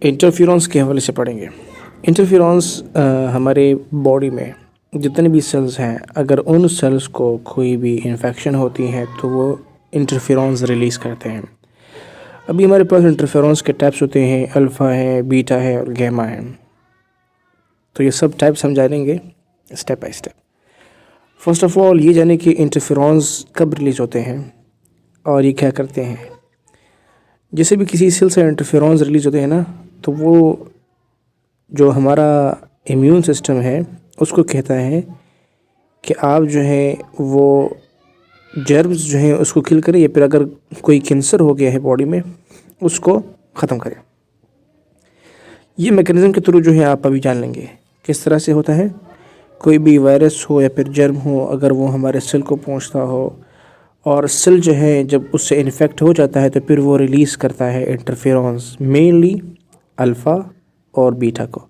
Interference के हवाले से पढ़ेंगे। इंटरफेरेंस हमारे बॉडी में जितने भी सेल्स हैं, अगर उन सेल्स को कोई भी इन्फेक्शन होती है तो वो इंटरफेरेंस रिलीज़ करते हैं। अभी हमारे पास इंटरफेरेंस के टाइप्स होते हैं, अल्फ़ा है, बीटा है और गैमा है। तो ये सब टाइप्स हम जानेंगे step by step. First of all ये जाने कि इंटरफेरेंस कब रिलीज़ होते हैं और ये क्या करते हैं। जैसे भी किसी सेल से इंटरफेरेंस रिलीज़ होते हैं ना, तो वो जो हमारा इम्यून सिस्टम है उसको कहता है कि आप जो है वो जर्म्स जो हैं उसको किल करें, या फिर अगर कोई कैंसर हो गया है बॉडी में उसको ख़त्म करें। ये मैकेनिज़्म के थ्रू जो है आप अभी जान लेंगे किस तरह से होता है। कोई भी वायरस हो या फिर जर्म हो, अगर वो हमारे सेल को पहुंचता हो और सेल जो है जब उससे इन्फेक्ट हो जाता है तो फिर वो रिलीज़ करता है इंटरफेरेंस, मेनली अल्फ़ा और बीटा को।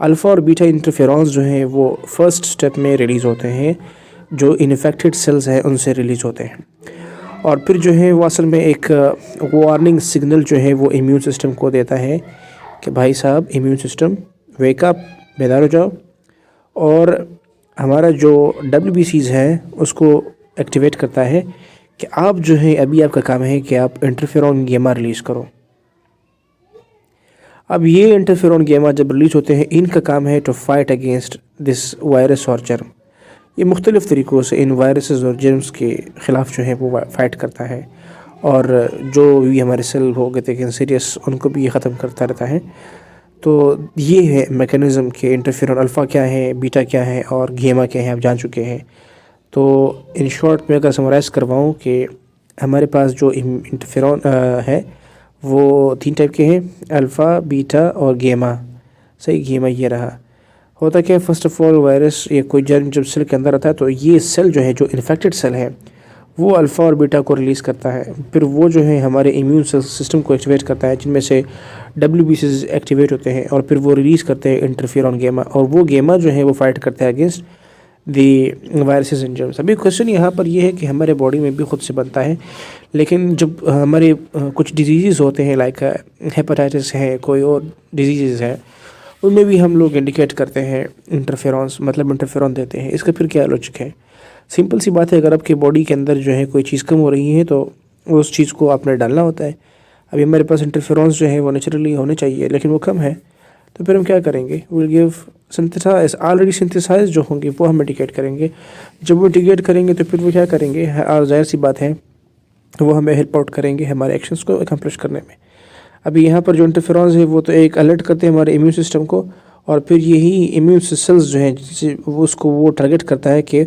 अल्फ़ा और बीटा इंटरफेरेंस जो है वो फर्स्ट स्टेप में रिलीज़ होते हैं, जो इन्फेक्टेड सेल्स हैं उनसे रिलीज़ होते हैं। और फिर जो है वो असल में एक वार्निंग सिग्नल जो है वो इम्यून सिस्टम को देता है कि भाई साहब इम्यून सिस्टम वेक अप, बेदार हो जाओ। और हमारा जो WBCs है उसको एक्टिवेट करता है कि आप जो है अभी आपका काम है कि आप इंटरफेरॉन गैमा रिलीज़ करो। अब ये इंटरफेरॉन गैमा जब रिलीज़ होते हैं, इनका काम है to fight against this virus और जर्म। ये मुख्तलिफ़ तरीक़ों से इन वायरसेस और जर्म्स के ख़िलाफ़ जो है वो फ़ाइट करता है, और जो भी हमारे सेल हो गए थे कैंसरियस उनको भी ये ख़त्म करता रहता है। तो ये है मैकेनिज़्म के इंटरफेरॉन अल्फ़ा क्या है, बीटा क्या है और गैमा क्या है, आप जान चुके हैं। तो इन शॉर्ट मैं अगर समराइज़ करवाऊँ कि हमारे पास जो इंटरफेरॉन है वो 3 टाइप के हैं, अल्फ़ा, बीटा और गैमा। सही, गैमा ये रहा। होता क्या है, फर्स्ट ऑफ ऑल वायरस या कोई जर्म जब सेल के अंदर आता है तो ये सेल जो है, जो इन्फेक्टेड सेल है, वो अल्फ़ा और बीटा को रिलीज़ करता है। फिर वो जो है हमारे इम्यून सिस्टम को एक्टिवेट करता है, जिनमें से WBCs एक्टिवेट होते हैं, और फिर वो रिलीज़ करते हैं इंटरफेरॉन गैमा, और वो गैमा जो है वो फाइट करता है against the viruses and germs. अभी क्वेश्चन यहाँ पर ये है कि हमारे बॉडी में भी खुद से बनता है, लेकिन जब हमारे कुछ डिजीज़ होते हैं, लाइक हेपेटाइटिस है, कोई और डिजीज़ है, उनमें भी हम लोग इंडिकेट करते हैं इंटरफेरेंस, मतलब इंटरफेरॉन देते हैं। इसका फिर क्या लॉजिक है? सिंपल सी बात है, अगर आपकी बॉडी के अंदर जो है कोई चीज़ कम हो रही है तो उस चीज़ को आपने डालना होता है। अभी हमारे पास इंटरफेरेंस जो है वो नेचुरली होने चाहिए, लेकिन वो कम है, तो फिर हम क्या करेंगे? Will give synthesize, already synthesize जो होंगे वो हम इंडिकेट करेंगे। जब वो इंडिकेट करेंगे तो फिर वो क्या करेंगे, और ज़ाहिर सी बात है वो हमें हेल्प आउट करेंगे हमारे एक्शंस को अकम्प्लिश करने में। अभी यहाँ पर जो इंटरफेरेंस है वो तो एक अलर्ट करते हैं हमारे इम्यून सिस्टम को, और फिर यही इम्यून सेल्स जो हैं जिससे वो उसको वो टारगेट करता है कि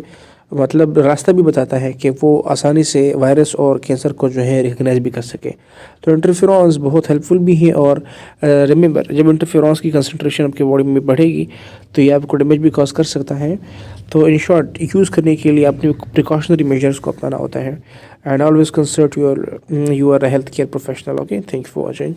मतलब रास्ता भी बताता है कि वो आसानी से वायरस और कैंसर को जो है रिकग्नाइज भी कर सके। तो इंटरफेरेंस बहुत हेल्पफुल भी है। और रिमेंबर, जब इंटरफेरेंस की कंसंट्रेशन आपके बॉडी में बढ़ेगी तो ये आपको डैमेज भी कॉज कर सकता है। तो इन शॉर्ट, यूज़ करने के लिए आपने प्रिकॉशनरी मेजर्स को अपनाना होता है, and always consult your a health care professional. Okay, thank you for watching.